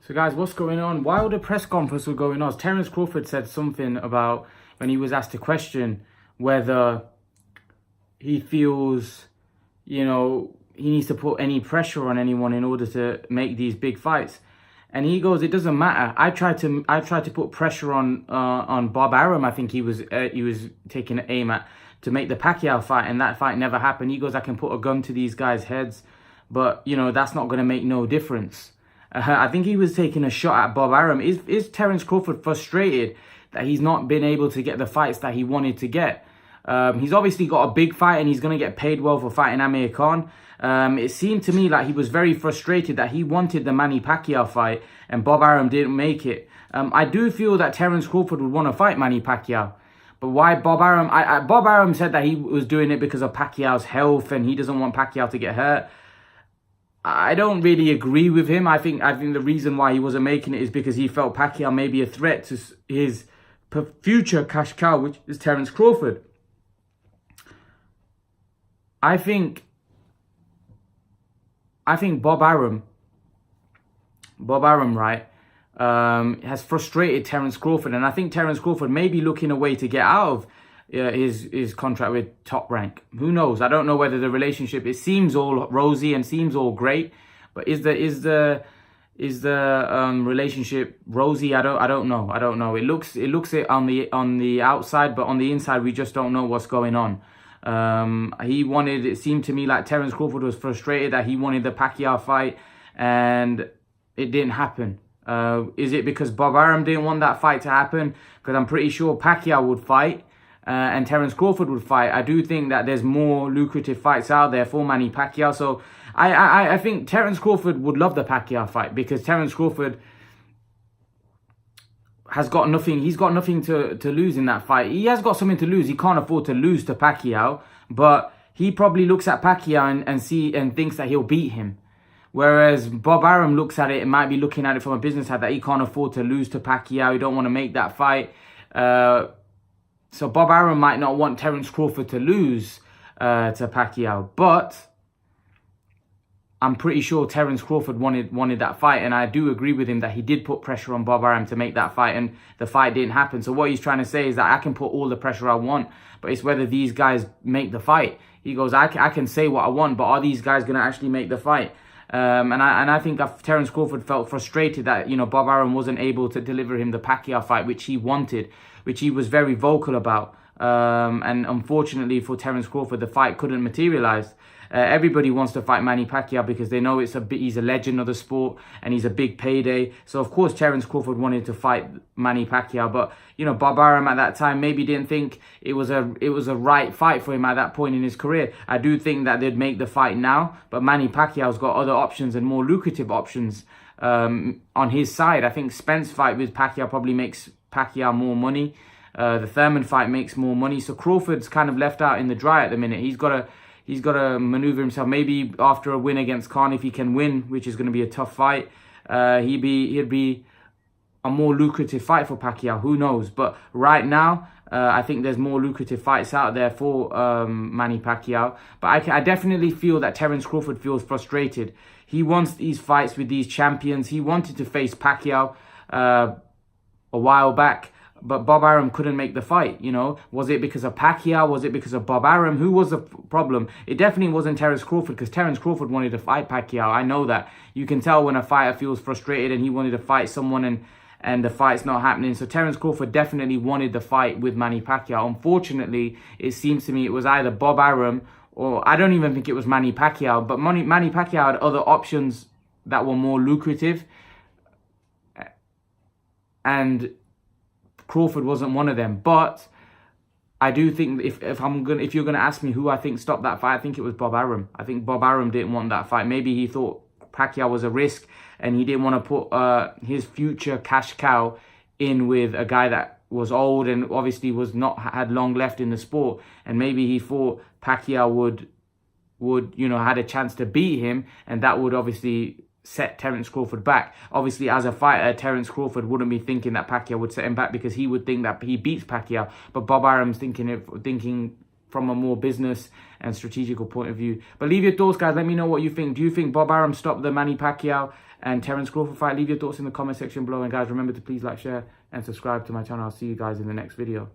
So guys, what's going on? While the press conference was going on, Terence Crawford said something about when he was asked a question whether he feels, he needs to put any pressure on anyone in order to make these big fights. And he goes, it doesn't matter. I tried to put pressure on Bob Arum. I think he was taking aim at to make the Pacquiao fight, and that fight never happened. He goes, I can put a gun to these guys' heads, but that's not going to make no difference. I think he was taking a shot at Bob Arum. Is Terence Crawford frustrated that he's not been able to get the fights that he wanted to get? He's obviously got a big fight and he's going to get paid well for fighting Amir Khan. It seemed to me like he was very frustrated that he wanted the Manny Pacquiao fight and Bob Arum didn't make it. I do feel that Terence Crawford would want to fight Manny Pacquiao. But why Bob Arum? Bob Arum said that he was doing it because of Pacquiao's health and he doesn't want Pacquiao to get hurt. I don't really agree with him. I think the reason why he wasn't making it is because he felt Pacquiao may be a threat to his future cash cow, which is Terence Crawford. I think Bob Arum, right, has frustrated Terence Crawford, and I think Terence Crawford may be looking a way to get out of his contract with Top Rank. Who knows? I don't know whether the relationship, it seems all rosy and seems all great, but is the relationship rosy? I don't know. It looks it on the outside, but on the inside we just don't know what's going on. It seemed to me like Terence Crawford was frustrated that he wanted the Pacquiao fight and it didn't happen. Is it because Bob Arum didn't want that fight to happen? Because I'm pretty sure Pacquiao would fight and Terence Crawford would fight. I do think that there's more lucrative fights out there for Manny Pacquiao. So I think Terence Crawford would love the Pacquiao fight because Terence Crawford has got nothing. He's got nothing to lose in that fight. He has got something to lose. He can't afford to lose to Pacquiao, but he probably looks at Pacquiao and thinks that he'll beat him. Whereas Bob Arum looks at it and might be looking at it from a business side that he can't afford to lose to Pacquiao. He don't want to make that fight. So Bob Arum might not want Terence Crawford to lose to Pacquiao, but I'm pretty sure Terence Crawford wanted that fight, and I do agree with him that he did put pressure on Bob Arum to make that fight, and the fight didn't happen. So what he's trying to say is that I can put all the pressure I want, but it's whether these guys make the fight. He goes, I can say what I want, but are these guys going to actually make the fight? And I think that Terence Crawford felt frustrated that Bob Arum wasn't able to deliver him the Pacquiao fight, which he wanted, which he was very vocal about. And unfortunately for Terence Crawford, the fight couldn't materialize. Everybody wants to fight Manny Pacquiao because they know he's a legend of the sport and he's a big payday. So of course Terence Crawford wanted to fight Manny Pacquiao, but Bob Arum at that time maybe didn't think it was a right fight for him at that point in his career. I do think that they'd make the fight now, but Manny Pacquiao's got other options and more lucrative options on his side. I think Spence fight with Pacquiao probably makes Pacquiao more money. The Thurman fight makes more money. So Crawford's kind of left out in the dry at the minute. He's got to maneuver himself. Maybe after a win against Khan, if he can win, which is going to be a tough fight, he'd be a more lucrative fight for Pacquiao. Who knows? But right now, I think there's more lucrative fights out there for Manny Pacquiao. But I definitely feel that Terence Crawford feels frustrated. He wants these fights with these champions. He wanted to face Pacquiao a while back, but Bob Arum couldn't make the fight. Was it because of Pacquiao? Was it because of Bob Arum? Who was the problem? It definitely wasn't Terence Crawford, because Terence Crawford wanted to fight Pacquiao. I know that. You can tell when a fighter feels frustrated and he wanted to fight someone and the fight's not happening. So Terence Crawford definitely wanted the fight with Manny Pacquiao. Unfortunately, it seems to me it was either Bob Arum or I don't even think it was Manny Pacquiao, but Manny Pacquiao had other options that were more lucrative, and Crawford wasn't one of them. But I do think if you're gonna ask me who I think stopped that fight, I think it was Bob Arum. I think Bob Arum didn't want that fight. Maybe he thought Pacquiao was a risk and he didn't want to put his future cash cow in with a guy that was old and obviously had long left in the sport. And maybe he thought Pacquiao would had a chance to beat him, and that would obviously set Terence Crawford back. Obviously, as a fighter, Terence Crawford wouldn't be thinking that Pacquiao would set him back because he would think that he beats Pacquiao. But Bob Arum's thinking from a more business and strategical point of view. But leave your thoughts, guys. Let me know what you think. Do you think Bob Arum stopped the Manny Pacquiao and Terence Crawford fight. Leave your thoughts in the comment section below. And guys, remember to please like, share, and subscribe to my channel. I'll see you guys in the next video.